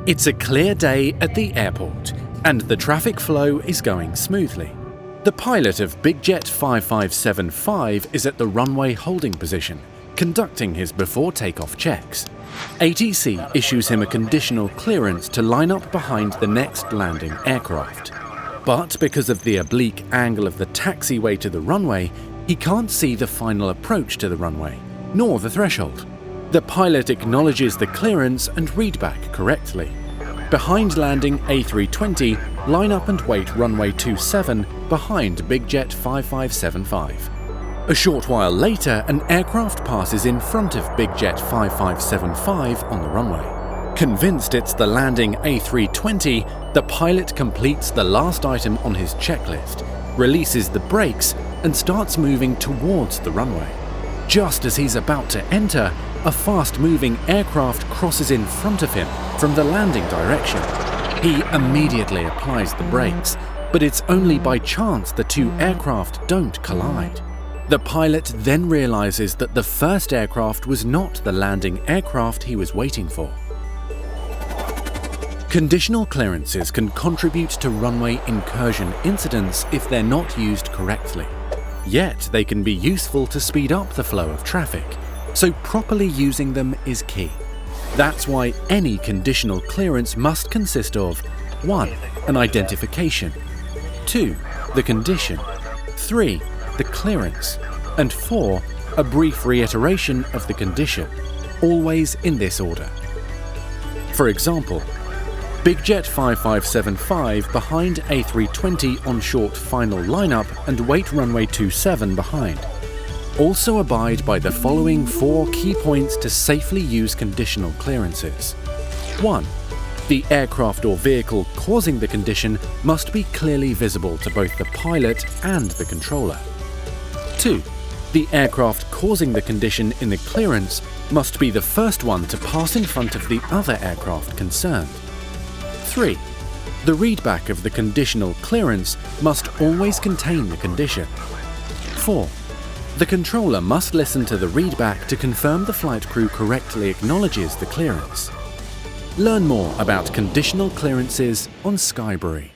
It's a clear day at the airport, and the traffic flow is going smoothly. The pilot of BigJet 5575 is at the runway holding position, conducting his before takeoff checks. ATC issues him a conditional clearance to line up behind the next landing aircraft. But because of the oblique angle of the taxiway to the runway, he can't see the final approach to the runway, nor the threshold. The pilot acknowledges the clearance and readback correctly. Behind landing A320, line up and wait runway 27 behind BigJet 5575. A short while later, an aircraft passes in front of BigJet 5575 on the runway. Convinced it's the landing A320, the pilot completes the last item on his checklist, releases the brakes, and starts moving towards the runway. Just as he's about to enter, a fast-moving aircraft crosses in front of him from the landing direction. He immediately applies the brakes, but it's only by chance the two aircraft don't collide. The pilot then realizes that the first aircraft was not the landing aircraft he was waiting for. Conditional clearances can contribute to runway incursion incidents if they're not used correctly. Yet they can be useful to speed up the flow of traffic, so properly using them is key. That's why any conditional clearance must consist of 1. An identification, 2. The condition, 3. The clearance, and 4. A brief reiteration of the condition, always in this order. For example, BigJet 5575 behind A320 on short final lineup and wait runway 27 behind. Also abide by the following 4 key points to safely use conditional clearances. 1. The aircraft or vehicle causing the condition must be clearly visible to both the pilot and the controller. 2. The aircraft causing the condition in the clearance must be the first one to pass in front of the other aircraft concerned. 3. The readback of the conditional clearance must always contain the condition. 4. The controller must listen to the readback to confirm the flight crew correctly acknowledges the clearance. Learn more about conditional clearances on Skybury.